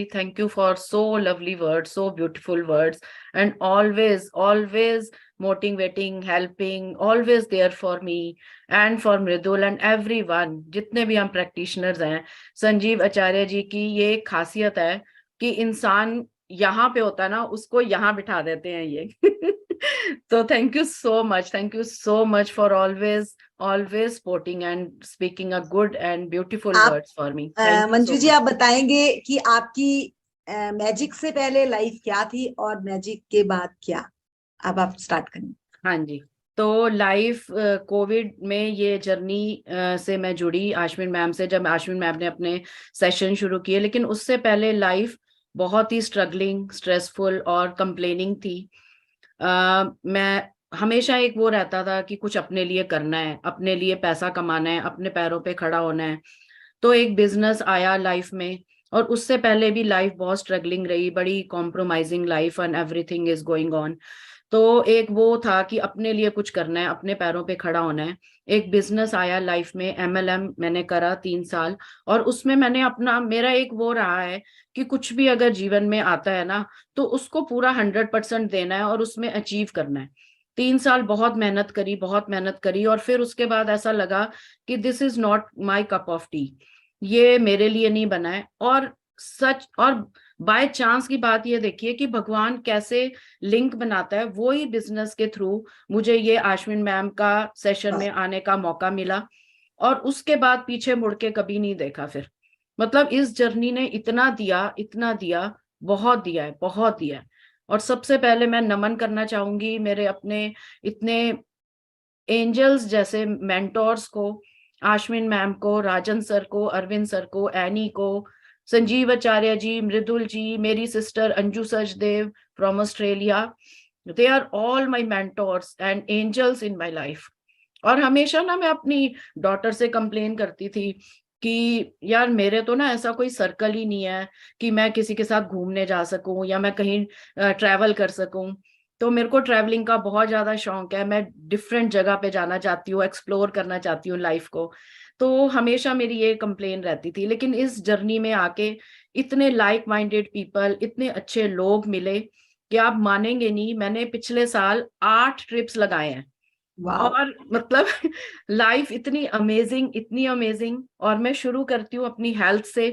Thank you for so lovely words, so beautiful words, and always motivating, helping, always there for me and for Mridul and everyone. जितने भी हम practitioners हैं, संजीव आचार्य जी की ये खासियत है कि इंसान यहाँ पे होता है ना, उसको यहाँ बिठा देते हैं ये. So thank you so much for always supporting and speaking a good and beautiful आप words for me. Thank you Manju so ji, much. आप बताएंगे कि आपकी मैजिक से पहले लाइफ क्या थी और मैजिक के बाद क्या? अब आप स्टार्ट करें. हाँ जी. तो लाइफ कोविड में ये जर्नी से मैं जुड़ी आश्विन मैम से, जब आश्विन मैम ने अपने सेशन शुरू किए. लेकिन उससे पहले लाइफ बहुत ही स्ट्रगलिंग, स्ट्रेसफुल और कंप्लेनिंग थी. मैं हमेशा एक वो रहता था कि कुछ अपने लिए करना है, अपने लिए पैसा कमाना है, अपने पैरों पे खड़ा होना है. तो एक बिजनेस आया लाइफ में, और उससे पहले भी लाइफ बहुत स्ट्रगलिंग रही, बड़ी compromising life and everything is going on. तो एक वो था कि अपने लिए कुछ करना है, अपने पैरों पे खड़ा होना है. एक बिजनेस आया लाइफ में, एमएलएम मैंने करा 3 साल, और उसमें मैंने अपना, मेरा एक वो रहा है कि कुछ भी अगर जीवन में आता है ना, तो उसको पूरा 100% देना है और उसमें अचीव करना है. 3 साल बहुत मेहनत करी, और फिर उसके बाद ऐसा लगा कि this is not my cup of T, ये मेरे लिए नहीं बना है. और बाय चांस की बात ये देखिए कि भगवान कैसे लिंक बनाता है. वो ही बिजनेस के थ्रू मुझे ये आश्विन मैम का सेशन में आने का मौका मिला, और उसके बाद पीछे मुड़ के कभी नहीं देखा फिर. मतलब इस जर्नी ने इतना दिया, बहुत दिया है, बहुत दिया है. और सबसे पहले मैं नमन करना चाहूंगी मेरे अपने इतने एंजल्स जैसे मेंटोर्स को, आश्विन मैम को, राजन सर को, अरविंद सर को, एनी को, संजीव आचार्य जी, मृदुल जी, मेरी sister Anju Sachdev from Australia. They are all my mentors and angels in my life. और हमेशा ना मैं अपनी डॉटर से कंप्लेन करती थी कि यार मेरे तो ना ऐसा कोई सर्कल ही नहीं है कि मैं किसी के साथ घूमने जा सकूं या मैं कहीं ट्रैवल कर सकूं. तो मेरे को ट्रैवलिंग का बहुत ज्यादा शौक है, मैं डिफरेंट जगह पे जाना चाहती हूँ, एक्सप्लोर करना चाहती हूँ लाइफ को. तो हमेशा मेरी ये कंप्लेन रहती थी. लेकिन इस जर्नी में आके इतने लाइक माइंडेड पीपल, इतने अच्छे लोग मिले कि आप मानेंगे नहीं, मैंने पिछले साल 8 ट्रिप्स लगाए हैं. वाह. और मतलब लाइफ इतनी अमेजिंग. और मैं शुरू करती हूँ अपनी हेल्थ से.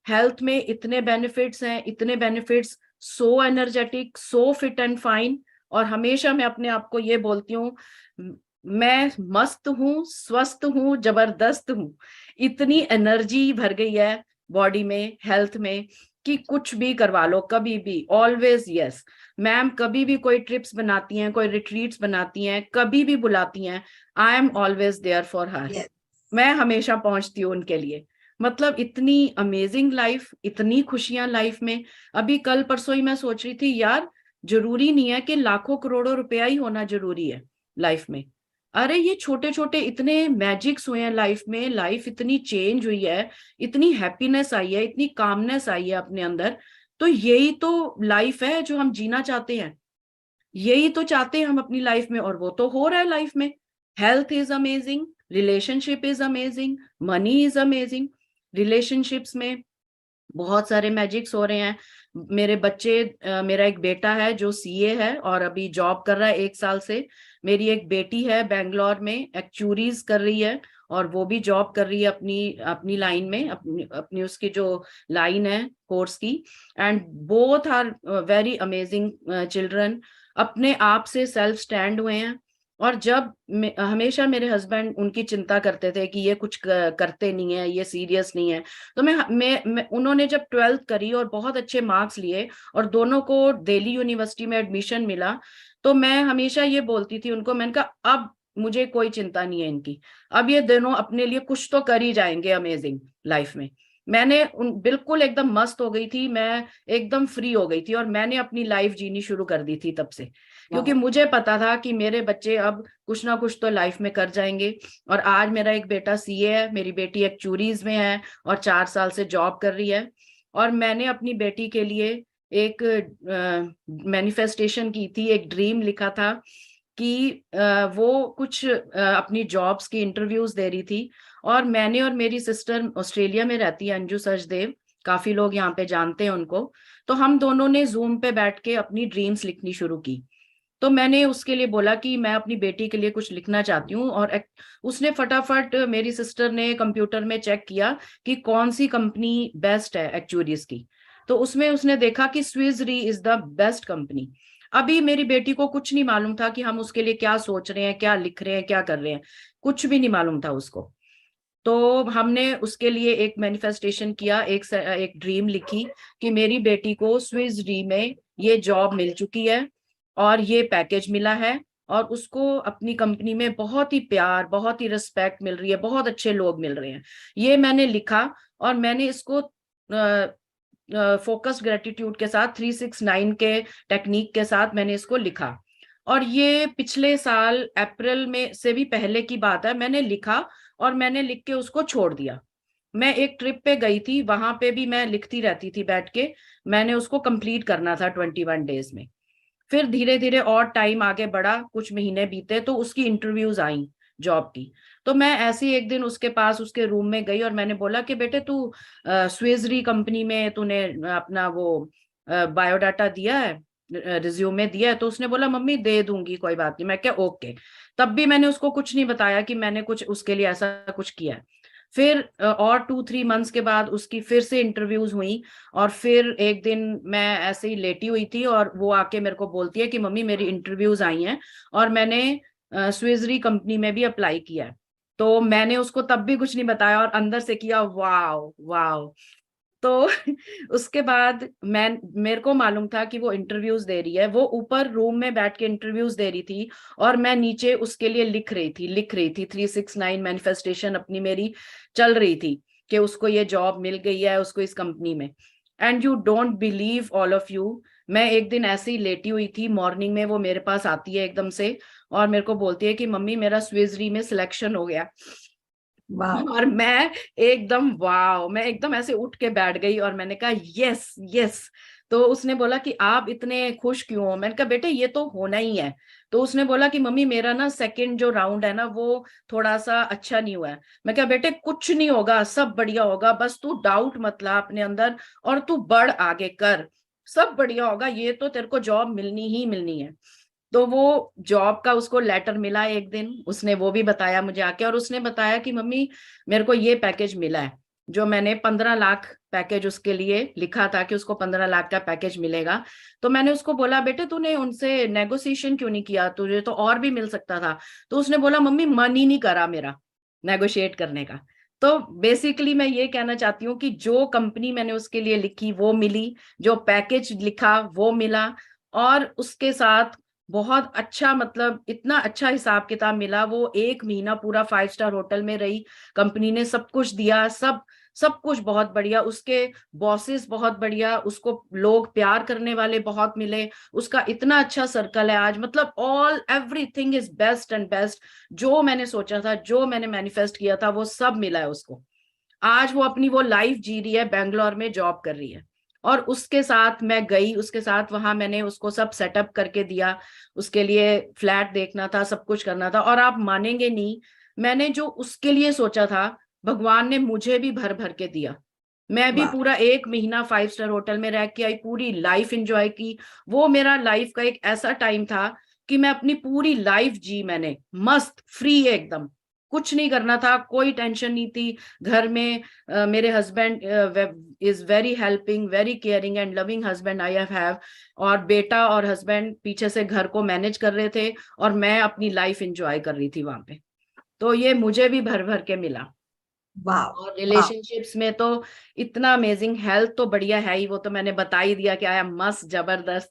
हेल्थ में इतने बेनिफिट्स हैं, इतने benefits, so energetic, so fit and fine. और हमेशा मैं अपने आप को ये बोलती हूँ, मैं मस्त हूँ, स्वस्थ हूँ, जबरदस्त हूँ. इतनी एनर्जी भर गई है बॉडी में, हेल्थ में, कि कुछ भी करवा लो, कभी भी, ऑलवेज यस. मैम कभी भी कोई ट्रिप्स बनाती हैं, कोई रिट्रीट्स बनाती हैं, कभी भी बुलाती हैं, I am always there for her. Yes. मैं हमेशा पहुंचती हूँ उनके लिए. मतलब इतनी अमेजिंग लाइफ, इतनी खुशियां लाइफ में. अभी कल परसों ही मैं सोच रही थी यार, जरूरी नहीं है कि लाखों करोड़ों रुपया ही होना जरूरी है लाइफ में. अरे ये छोटे छोटे इतने मैजिक्स हुए हैं लाइफ में, लाइफ इतनी चेंज हुई है, इतनी हैप्पीनेस आई है, इतनी कामनेस आई है अपने अंदर. तो यही तो लाइफ है जो हम जीना चाहते हैं, यही तो चाहते हैं हम अपनी लाइफ में, और वो तो हो रहा है लाइफ में. Health is amazing, relationship is amazing, money is amazing. Relationships में बहुत सारे मैजिक्स हो रहे हैं. मेरे बच्चे, मेरा एक बेटा है जो सीए है और अभी जॉब कर रहा है 1 साल से. मेरी एक बेटी है बेंगलोर में, एक्चुरीज कर रही है, और वो भी जॉब कर रही है अपनी अपनी लाइन में, अपनी उसकी जो लाइन है कोर्स की. And both are very amazing children, अपने आप से सेल्फ स्टैंड हुए हैं. और जब हमेशा मेरे हस्बैंड उनकी चिंता करते थे कि ये कुछ करते नहीं है, ये सीरियस नहीं है. तो मैं उन्होंने जब 12th करी और बहुत अच्छे मार्क्स लिए, और दोनों को दिल्ली यूनिवर्सिटी में एडमिशन मिला, तो मैं हमेशा ये बोलती थी उनको, मैंने कहा अब मुझे कोई चिंता नहीं है इनकी, अब ये दोनों अपने लिए कुछ तो कर ही जाएंगे अमेजिंग लाइफ में. मैंने बिल्कुल एकदम मस्त हो गई थी, मैं एकदम फ्री हो गई थी, और मैंने अपनी लाइफ जीनी शुरू कर दी थी तब से. क्योंकि मुझे पता था कि मेरे बच्चे अब कुछ ना कुछ तो लाइफ में कर जाएंगे. और आज मेरा एक बेटा सीए है, मेरी बेटी एक्चुरीज में है और 4 साल से जॉब कर रही है. और मैंने अपनी बेटी के लिए एक मैनिफेस्टेशन की थी, एक ड्रीम लिखा था कि वो कुछ अपनी जॉब्स की इंटरव्यूज दे रही थी. और मैंने और मेरी सिस्टर, ऑस्ट्रेलिया में रहती है अंजू सचदेव, काफी लोग यहाँ पे जानते हैं उनको। तो हम दोनों ने जूम पे बैठ के अपनी ड्रीम्स लिखनी शुरू की। तो मैंने उसके लिए बोला कि मैं अपनी बेटी के लिए कुछ लिखना चाहती हूँ, और उसने फटाफट, मेरी सिस्टर ने कंप्यूटर में चेक किया कि कौन सी कंपनी बेस्ट है एक्चुअरीज की। तो उसमें उसने देखा कि स्विस री इज द बेस्ट कंपनी। अभी मेरी बेटी को कुछ नहीं मालूम था कि हम उसके लिए क्या सोच रहे हैं, क्या लिख रहे हैं, क्या कर रहे हैं, कुछ भी नहीं मालूम था उसको। तो हमने उसके लिए एक मैनिफेस्टेशन किया, एक ड्रीम लिखी कि मेरी बेटी को स्विस री में ये जॉब मिल चुकी है और ये पैकेज मिला है, और उसको अपनी कंपनी में बहुत ही प्यार, बहुत ही रिस्पेक्ट मिल रही है, बहुत अच्छे लोग मिल रहे हैं। ये मैंने लिखा, और मैंने इसको फोकस्ड ग्रेटिट्यूड के साथ, 369 के टेक्निक के साथ मैंने इसको लिखा। और ये पिछले साल अप्रैल में से भी पहले की बात है, मैंने लिखा और मैंने लिख के उसको छोड़ दिया। मैं एक ट्रिप पे गई थी, वहां पे भी मैं लिखती रहती थी बैठ के। मैंने उसको कंप्लीट करना था 21 डेज में। फिर धीरे धीरे और टाइम आगे बढ़ा, कुछ महीने बीते तो उसकी इंटरव्यूज आई जॉब की। तो मैं ऐसे ही एक दिन उसके पास, उसके रूम में गई और मैंने बोला कि बेटे तू स्विजरी कंपनी में तूने अपना वो बायोडाटा दिया है, रिज्यूमे दिया है? तो उसने बोला मम्मी दे दूंगी, कोई बात नहीं। मैं क्या ओके। तब भी मैंने उसको कुछ नहीं बताया कि मैंने कुछ उसके लिए ऐसा कुछ किया है। फिर और 2-3 मंथ्स के बाद उसकी फिर से इंटरव्यूज हुई। और फिर एक दिन मैं ऐसे ही लेटी हुई थी और वो आके मेरे को बोलती है कि मम्मी मेरी इंटरव्यूज आई हैं और मैंने स्विजरी कंपनी में भी अप्लाई किया है। तो मैंने उसको तब भी कुछ नहीं बताया और अंदर से किया वाओ वाओ। तो उसके बाद मैं, मेरे को मालूम था कि वो इंटरव्यूज दे रही है, वो ऊपर रूम में बैठ के इंटरव्यूज दे रही थी और मैं नीचे उसके लिए लिख रही थी 369 मैनिफेस्टेशन अपनी मेरी चल रही थी कि उसको ये जॉब मिल गई है, उसको इस कंपनी में। And you don't believe all of you, मैं एक दिन ऐसे ही लेटी हुई थी, मॉर्निंग में वो मेरे पास आती है एकदम से और मेरे को बोलती है कि मम्मी मेरा स्विजरी में सिलेक्शन हो गया। वाह। और मैं एकदम वाव, मैं एकदम ऐसे उठ के बैठ गई और मैंने कहा यस यस। तो उसने बोला कि आप इतने खुश क्यों हो? मैंने कहा बेटे ये तो होना ही है। तो उसने बोला कि मम्मी मेरा ना सेकंड जो राउंड है ना वो थोड़ा सा अच्छा नहीं हुआ है। मैं कहा बेटे कुछ नहीं होगा, सब बढ़िया होगा, बस तू डाउट मत ला अपने अंदर और तू बढ़ आगे कर, सब बढ़िया होगा, ये तो तेरे को जॉब मिलनी ही मिलनी है। तो वो जॉब का उसको लेटर मिला एक दिन, उसने वो भी बताया मुझे आके, और उसने बताया कि मम्मी मेरे को ये पैकेज मिला है, जो मैंने 15 लाख पैकेज उसके लिए लिखा था कि उसको 15 लाख का पैकेज मिलेगा। तो मैंने उसको बोला बेटे तूने उनसे नेगोशिएशन क्यों नहीं किया, तुझे तो और भी मिल सकता था। तो उसने बोला मम्मी मन ही नहीं करा मेरा नेगोशिएट करने का। तो बेसिकली मैं ये कहना चाहती हूँ कि जो कंपनी मैंने उसके लिए लिखी वो मिली, जो पैकेज लिखा वो मिला, और उसके साथ बहुत अच्छा, मतलब इतना अच्छा हिसाब किताब मिला। वो 1 महीना पूरा 5 स्टार होटल में रही, कंपनी ने सब कुछ दिया, सब सब कुछ बहुत बढ़िया, उसके बॉसेस बहुत बढ़िया, उसको लोग प्यार करने वाले बहुत मिले, उसका इतना अच्छा सर्कल है आज, मतलब all everything is best and best. जो मैंने सोचा था, जो मैंने मैनिफेस्ट किया था वो सब मिला है उसको। आज वो अपनी वो लाइफ जी रही है, बैंगलोर में जॉब कर रही है। और उसके साथ मैं गई, उसके साथ वहां मैंने उसको सब सेटअप करके दिया, उसके लिए फ्लैट देखना था, सब कुछ करना था। और आप मानेंगे नहीं, मैंने जो उसके लिए सोचा था भगवान ने मुझे भी भर भर के दिया। मैं भी वाह। पूरा 1 महीना 5 स्टार होटल में रह के आई, पूरी लाइफ एंजॉय की। वो मेरा लाइफ का एक ऐसा टाइम था कि मैं अपनी पूरी लाइफ जी, मैंने मस्त फ्री एकदम, कुछ नहीं करना था, कोई टेंशन नहीं थी घर में। मेरे husband is very helping, very caring and loving husband I have. और बेटा और हस्बैंड पीछे से घर को मैनेज कर रहे थे और मैं अपनी लाइफ एंजॉय कर रही थी वहां पे। तो ये मुझे भी भर भर के मिला। वाह। और वाह। रिलेशनशिप्स में तो इतना अमेजिंग, हेल्थ तो बढ़िया है ही, वो तो मैंने बता ही दिया कि आई एम मस्त जबरदस्त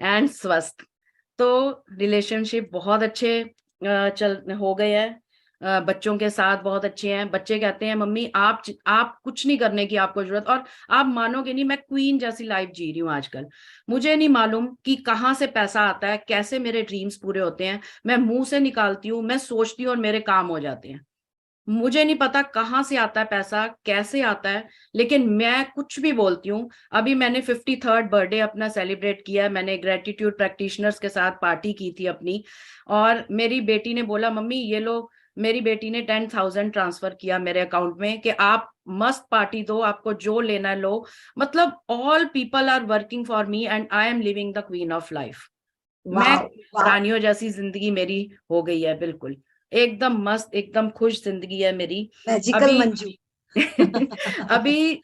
एंड स्वस्थ। तो रिलेशनशिप बहुत अच्छे चल हो गए हैं। बच्चों के साथ बहुत अच्छे हैं। बच्चे कहते हैं मम्मी आप कुछ नहीं करने की आपको जरूरत। और आप मानोगे नहीं, मैं क्वीन जैसी लाइफ जी रही हूँ आजकल। मुझे नहीं मालूम कि कहाँ से पैसा आता है, कैसे मेरे ड्रीम्स पूरे होते हैं। मैं मुंह से निकालती हूँ, मैं सोचती हूँ और मेरे काम हो जाते हैं। मुझे नहीं पता कहाँ से आता है पैसा, कैसे आता है, लेकिन मैं कुछ भी बोलती हूँ। अभी मैंने 53rd बर्थडे अपना सेलिब्रेट किया, मैंने ग्रेटिट्यूड प्रैक्टिशनर्स के साथ पार्टी की थी अपनी। और मेरी बेटी ने बोला मम्मी ये लो, मेरी बेटी ने 10,000 ट्रांसफर किया मेरे अकाउंट में कि आप मस्त पार्टी दो, आपको जो लेना है लो, मतलब all people are working for me and I am living the queen of life. मैं वाह वाह। रानियों जैसी जिंदगी मेरी हो गई है, बिल्कुल एकदम मस्त, एकदम खुश जिंदगी है मेरी। मैजिकल अभी मंजू। अभी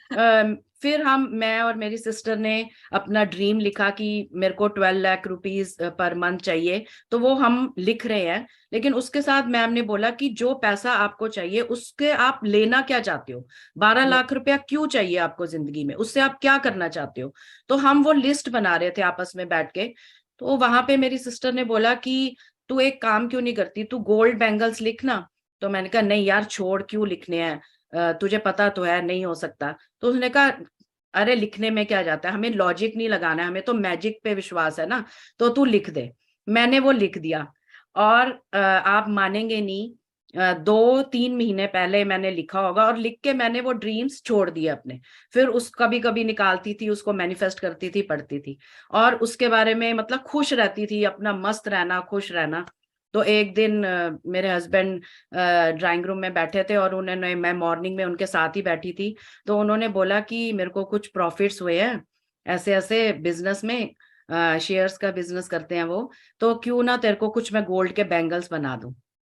फिर मैं और मेरी सिस्टर ने अपना ड्रीम लिखा कि मेरे को 12 लाख रुपीज पर मंथ चाहिए, तो वो हम लिख रहे हैं। लेकिन उसके साथ मैम ने बोला कि जो पैसा आपको चाहिए उसके आप लेना क्या चाहते हो, 12 लाख रुपया क्यों चाहिए आपको जिंदगी में, उससे आप क्या करना चाहते हो। तो हम वो लिस्ट बना रहे थे आपस में बैठ के। तो वहां पे मेरी सिस्टर ने बोला कि तू एक काम क्यों नहीं करती, तू गोल्ड बैंगल्स लिखना। तो मैंने कहा नहीं यार छोड़, क्यों लिखने हैं, तुझे पता तो है नहीं हो सकता। तो उसने कहा अरे लिखने में क्या जाता है, हमें लॉजिक नहीं लगाना है, हमें तो मैजिक पे विश्वास है ना, तो तू लिख दे। मैंने वो लिख दिया। और आप मानेंगे नहीं, 2-3 महीने पहले मैंने लिखा होगा, और लिख के मैंने वो ड्रीम्स छोड़ दिए अपने। फिर उस कभी कभी निकालती थी उसको, मैनिफेस्ट करती थी, पढ़ती थी, और उसके बारे में मतलब खुश रहती थी, अपना मस्त रहना, खुश रहना। तो एक दिन मेरे हस्बैंड ड्राइंग रूम में बैठे थे, और उन्होंने, मैं मॉर्निंग में उनके साथ ही बैठी थी, तो उन्होंने बोला कि मेरे को कुछ प्रॉफिट्स हुए हैं ऐसे ऐसे बिजनेस में, शेयर्स का बिजनेस करते हैं वो, तो क्यों ना तेरे को कुछ मैं गोल्ड के बैंगल्स बना दूं।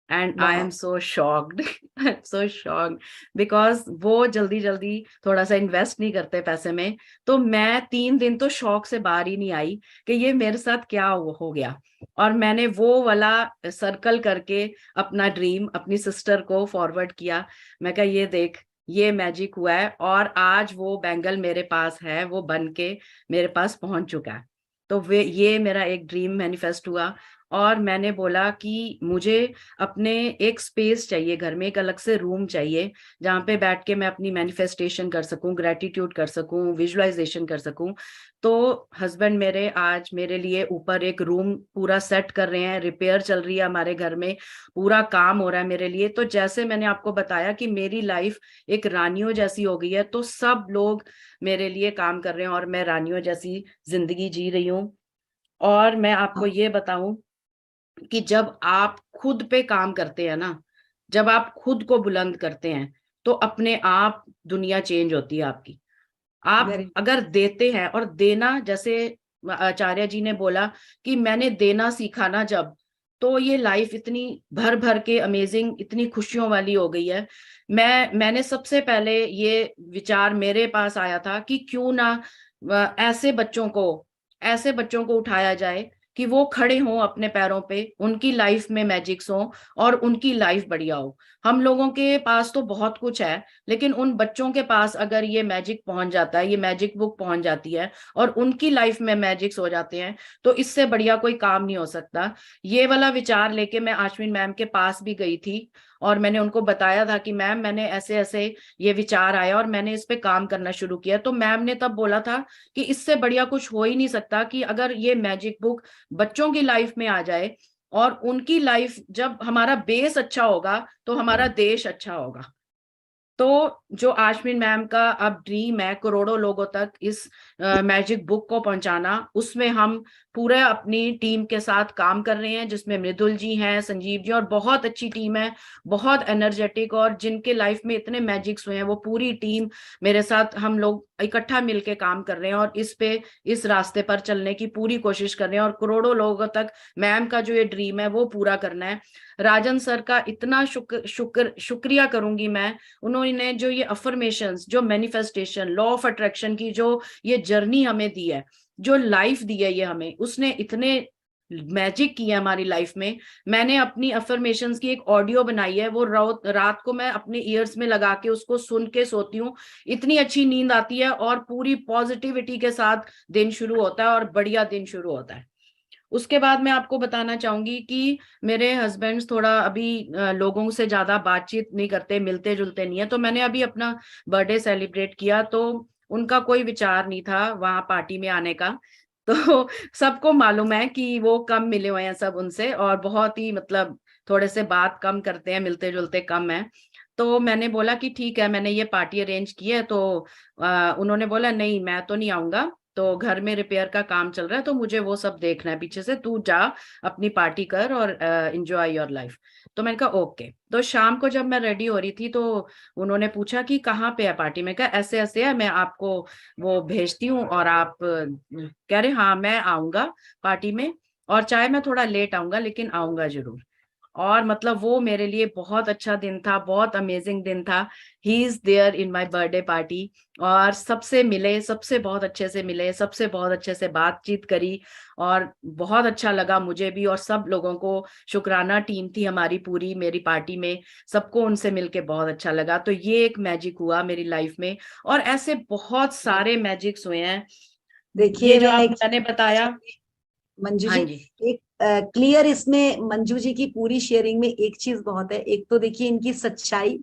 एंड आई एम वाह। So shocked, so shocked, because वो जल्दी जल्दी थोड़ा सा इन्वेस्ट नहीं करते पैसे में। तो मैं 3 दिन तो शौक से बाहर ही नहीं आई कि ये मेरे साथ क्या हो गया। और मैंने वो वाला सर्कल करके अपना ड्रीम अपनी सिस्टर को फॉरवर्ड किया। मैं कहा ये देख, ये मैजिक हुआ है, और आज वो बैंगल मेरे पास है, वो बन के मेरे पास पहुंच चुका है। तो वे ये मेरा एक ड्रीम मैनिफेस्ट हुआ। और मैंने बोला कि मुझे अपने एक स्पेस चाहिए घर में, एक अलग से रूम चाहिए, जहाँ पे बैठ के मैं अपनी मैनिफेस्टेशन कर सकूं, ग्रेटिट्यूड कर सकूं, विजुअलाइजेशन कर सकूं। तो हस्बैंड मेरे आज मेरे लिए ऊपर एक रूम पूरा सेट कर रहे हैं, रिपेयर चल रही है हमारे घर में, पूरा काम हो रहा है मेरे लिए। तो जैसे मैंने आपको बताया कि मेरी लाइफ एक रानियों जैसी हो गई है, तो सब लोग मेरे लिए काम कर रहे हैं और मैं रानियों जैसी जिंदगी जी रही हूँ। और मैं आपको ये बताऊं कि जब आप खुद पे काम करते हैं ना, जब आप खुद को बुलंद करते हैं, तो अपने आप दुनिया चेंज होती है आपकी। आप वेरी। अगर देते हैं, और देना, जैसे आचार्य जी ने बोला कि मैंने देना सीखा ना जब, तो ये लाइफ इतनी भर भर के अमेजिंग, इतनी खुशियों वाली हो गई है। मैंने सबसे पहले ये विचार मेरे पास आया था कि क्यों ना ऐसे बच्चों को, ऐसे बच्चों को उठाया जाए कि वो खड़े हों अपने पैरों पे, उनकी लाइफ में मैजिक्स हो और उनकी लाइफ बढ़िया हो। हम लोगों के पास तो बहुत कुछ है, लेकिन उन बच्चों के पास अगर ये मैजिक पहुंच जाता है, ये मैजिक बुक पहुंच जाती है, और उनकी लाइफ में मैजिक्स हो जाते हैं, तो इससे बढ़िया कोई काम नहीं हो सकता। ये वाला विचार लेके मैं आश्विन मैम के पास भी गई थी, और मैंने उनको बताया था कि मैम मैंने ऐसे ऐसे ये विचार आया और मैंने इस पे काम करना शुरू किया। तो मैम ने तब बोला था कि इससे बढ़िया कुछ हो ही नहीं सकता, कि अगर ये मैजिक बुक बच्चों की लाइफ में आ जाए, और उनकी लाइफ, जब हमारा बेस अच्छा होगा तो हमारा देश अच्छा होगा। तो जो आश्विन मैम का अब ड्रीम है करोड़ों लोगों तक इस मैजिक बुक को पहुंचाना, उसमें हम पूरे अपनी टीम के साथ काम कर रहे हैं, जिसमें मृदुल जी हैं, संजीव जी, और बहुत अच्छी टीम है, बहुत एनर्जेटिक, और जिनके लाइफ में इतने मैजिक्स हुए हैं, वो पूरी टीम मेरे साथ, हम लोग इकट्ठा मिलके काम कर रहे हैं, और इस रास्ते पर चलने की पूरी कोशिश कर रहे हैं, और करोड़ों लोगों तक मैम का जो ये ड्रीम है वो पूरा करना है। राजन सर का इतना शुक्रिया करूंगी मैं। उन्होंने जो ये अफर्मेशंस, जो मैनिफेस्टेशन, लॉ ऑफ अट्रैक्शन की जो ये जर्नी हमें दी है, जो लाइफ दी है ये हमें, उसने इतने मैजिक किया हमारी लाइफ में। मैंने अपनी अफर्मेशंस की एक ऑडियो बनाई है, वो रात को मैं अपने ईयर्स में लगा के उसको सुन के सोती हूँ, इतनी अच्छी नींद आती है, और पूरी पॉजिटिविटी के साथ दिन शुरू होता है, और बढ़िया दिन शुरू होता है। उसके बाद मैं आपको बताना चाहूंगी कि मेरे हस्बैंड थोड़ा अभी लोगों से ज्यादा बातचीत नहीं करते, मिलते जुलते नहीं है। तो मैंने अभी अपना बर्थडे सेलिब्रेट किया, तो उनका कोई विचार नहीं था वहां पार्टी में आने का। तो सबको मालूम है कि वो कम मिले हुए हैं सब उनसे, और बहुत ही मतलब थोड़े से बात कम करते हैं, मिलते जुलते कम है। तो मैंने बोला कि ठीक है, मैंने ये पार्टी अरेंज की है, तो उन्होंने बोला नहीं मैं तो नहीं आऊंगा, तो घर में रिपेयर का काम चल रहा है, तो मुझे वो सब देखना है पीछे से, तू जा अपनी पार्टी कर और एंजॉय योर लाइफ। तो मैंने कहा ओके। तो शाम को जब मैं रेडी हो रही थी तो उन्होंने पूछा कि कहाँ पे है पार्टी। मैं कहा ऐसे ऐसे है, मैं आपको वो भेजती हूँ और आप कह रहे हाँ मैं आऊंगा पार्टी में, और चाहे मैं थोड़ा लेट आऊंगा लेकिन आऊंगा जरूर। और मतलब वो मेरे लिए बहुत अच्छा दिन था, बहुत अमेजिंग दिन था। He is there in my birthday party, और सबसे मिले, सबसे बहुत अच्छे से मिले, सबसे बहुत अच्छे से बातचीत करी, और बहुत अच्छा लगा मुझे भी। और सब लोगों को, शुक्राना टीम थी हमारी पूरी मेरी पार्टी में, सबको उनसे मिलके बहुत अच्छा लगा। तो ये एक मैजिक हुआ मेरी लाइफ में, और ऐसे बहुत सारे मैजिक्स हुए हैं। ये देखिए जो मैं आप एक मैंने बताया। मंजू हाँ जी, जी। एक क्लियर इसमें मंजू जी की पूरी शेयरिंग में एक चीज बहुत है। एक तो देखिए इनकी सच्चाई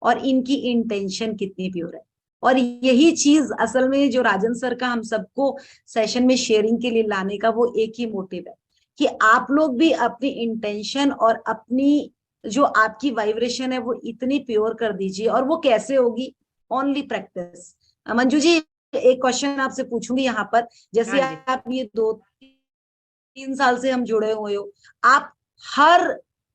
और इनकी इंटेंशन कितनी प्योर है। और यही चीज असल में जो राजन सर का हम सबको सेशन में शेयरिंग के लिए लाने का वो एक ही मोटिव है कि आप लोग भी अपनी इंटेंशन और अपनी जो आपकी वाइब्रेशन है वो इतनी प्योर कर दीजिए। और वो कैसे होगी? Only practice. मंजू जी, एक क्वेश्चन आपसे पूछूंगी यहाँ पर। हाँ जैसे जी। आप ये 2-3 साल से हम जुड़े हुए हो, आप हर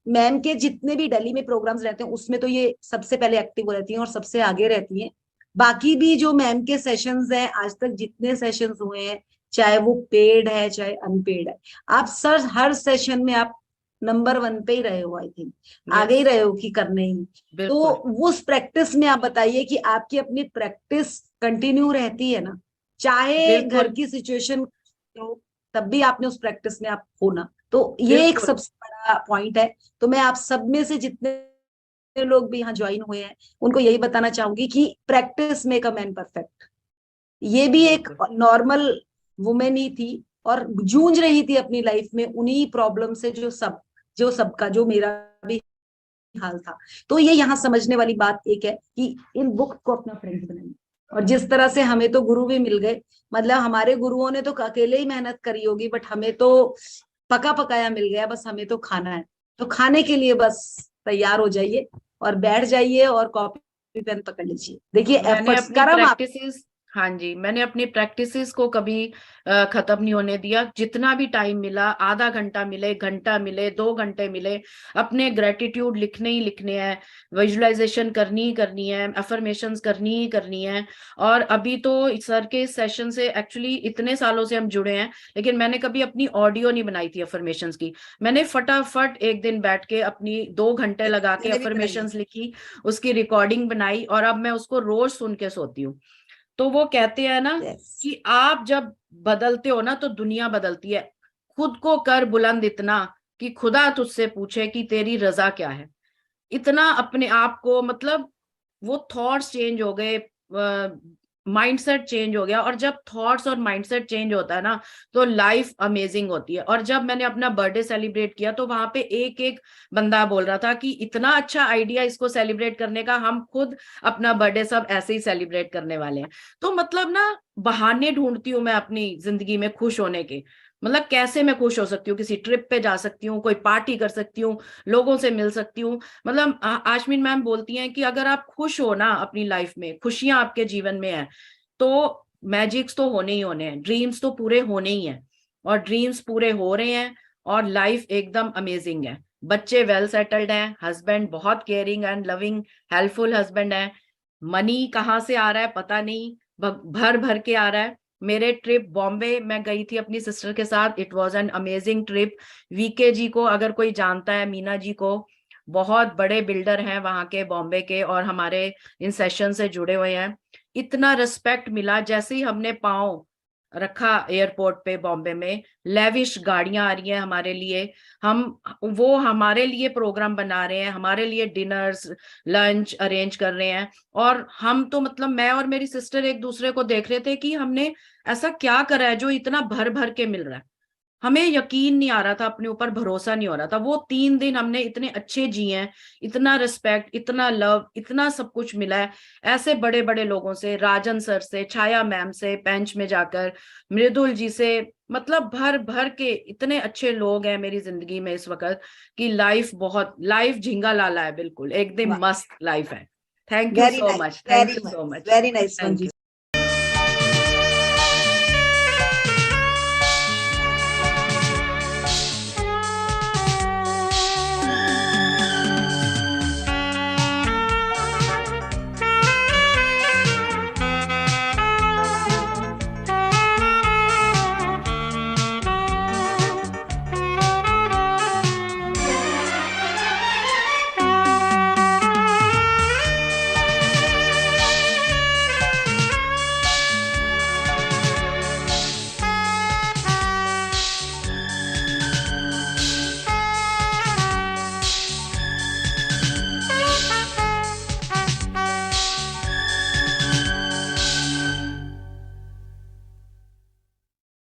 मैम के जितने भी दिल्ली में प्रोग्राम्स रहते हैं उसमें तो ये सबसे पहले एक्टिव रहती हैं और सबसे आगे रहती हैं। बाकी भी जो मैम के सेशंस हैं, आज तक जितने सेशंस हुए हैं, चाहे वो पेड है चाहे अनपेड है, आप सर हर सेशन में आप नंबर 1 पे ही रहे हो। आई थिंक आगे यस। ही रहे हो कि करने ही। तो बिल्कुल। उस प्रैक्टिस में आप बताइए कि आपकी अपनी प्रैक्टिस कंटिन्यू रहती है ना, चाहे घर बिल्कुल। की सिचुएशन हो तब भी आपने उस प्रैक्टिस में आप हो ना। तो ये एक बिल्कुल। सबसे बड़ा पॉइंट है। तो मैं आप सब में से जितने लोग भी यहाँ ज्वाइन हुए हैं उनको यही बताना चाहूंगी कि practice make a man perfect. ये भी एक बिल्कुल। नॉर्मल वुमेन ही थी और जूझ रही थी अपनी लाइफ में उन्हीं प्रॉब्लम से जो सबका, जो मेरा भी हाल था। तो ये यहाँ समझने वाली बात एक है कि इन बुक्स को अपना फ्रेंड बनाइए। और जिस तरह से हमें तो गुरु भी मिल गए, मतलब हमारे गुरुओं ने तो अकेले ही मेहनत करी होगी, बट हमें तो पका पकाया मिल गया। बस हमें तो खाना है। तो खाने के लिए बस तैयार हो जाइए और बैठ जाइए और कॉपी पेन पकड़ लीजिए। देखिए मैंने एफर्ट्स अपनी कर्म आप। प्रैक्टिसेस, हाँ जी, मैंने अपनी प्रैक्टिसेस को कभी खत्म नहीं होने दिया। जितना भी टाइम मिला, आधा घंटा मिले, घंटा मिले, 2 घंटे मिले, अपने ग्रेटिट्यूड लिखने ही लिखने हैं, विजुअलाइजेशन करनी ही करनी है, अफर्मेशंस करनी ही करनी है। और अभी तो सर के सेशन से, एक्चुअली इतने सालों से हम जुड़े हैं, लेकिन मैंने कभी अपनी ऑडियो नहीं बनाई थी अफर्मेशंस की। मैंने फटाफट एक दिन बैठ के अपनी 2 घंटे लगा के मैंने भी बनाई है। अफर्मेशंस लिखी, उसकी रिकॉर्डिंग बनाई, और अब मैं उसको रोज सुन के सोती हूँ। तो वो कहते हैं ना यस। कि आप जब बदलते हो ना तो दुनिया बदलती है। खुद को कर बुलंद इतना कि खुदा तुझसे पूछे कि तेरी रजा क्या है। इतना अपने आप को, मतलब वो थॉट्स चेंज हो गए, माइंडसेट चेंज हो गया। और जब थॉट्स और माइंडसेट चेंज होता है ना तो लाइफ अमेजिंग होती है। और जब मैंने अपना बर्थडे सेलिब्रेट किया तो वहां पे एक एक बंदा बोल रहा था कि इतना अच्छा आइडिया इसको सेलिब्रेट करने का, हम खुद अपना बर्थडे सब ऐसे ही सेलिब्रेट करने वाले हैं। तो मतलब ना, बहाने ढूंढती हूँ मैं अपनी जिंदगी में खुश होने के। मतलब कैसे मैं खुश हो सकती हूँ, किसी ट्रिप पे जा सकती हूँ, कोई पार्टी कर सकती हूँ, लोगों से मिल सकती हूँ। मतलब आशमीन मैम बोलती हैं कि अगर आप खुश हो ना अपनी लाइफ में, खुशियां आपके जीवन में है, तो मैजिक्स तो होने ही होने हैं, ड्रीम्स तो पूरे होने ही हैं। और ड्रीम्स पूरे हो रहे हैं, और लाइफ एकदम अमेजिंग है। बच्चे वेल सेटल्ड हैं, हस्बैंड बहुत caring and loving helpful husband है। मनी कहाँ से आ रहा है पता नहीं, भर भर के आ रहा है। मेरे ट्रिप बॉम्बे मैं गई थी अपनी सिस्टर के साथ, it was an amazing trip. VK ji को अगर कोई जानता है, मीना जी को, बहुत बड़े बिल्डर हैं वहां के बॉम्बे के, और हमारे इन सेशन से जुड़े हुए हैं। इतना रिस्पेक्ट मिला जैसे ही हमने पाँव रखा एयरपोर्ट पे बॉम्बे में। लेविश गाड़ियां आ रही हैं हमारे लिए, हम वो हमारे लिए प्रोग्राम बना रहे हैं, हमारे लिए डिनर्स लंच अरेंज कर रहे हैं। और हम तो मतलब मैं और मेरी सिस्टर एक दूसरे को देख रहे थे कि हमने ऐसा क्या करा है जो इतना भर भर के मिल रहा है। हमें यकीन नहीं आ रहा था, अपने ऊपर भरोसा नहीं हो रहा था। वो 3 दिन हमने इतने अच्छे जिए हैं, इतना रिस्पेक्ट, इतना लव, इतना सब कुछ मिला है ऐसे बड़े बड़े लोगों से, राजन सर से, छाया मैम से, बेंच में जाकर मृदुल जी से। मतलब भर भर के इतने अच्छे लोग हैं मेरी जिंदगी में इस वक्त कि लाइफ बहुत, लाइफ झिंगा लाला है, बिल्कुल एकदम वाह, मस्त लाइफ है। Thank you very so nice, much, thank very you so nice, much. Very nice thank Manju. You.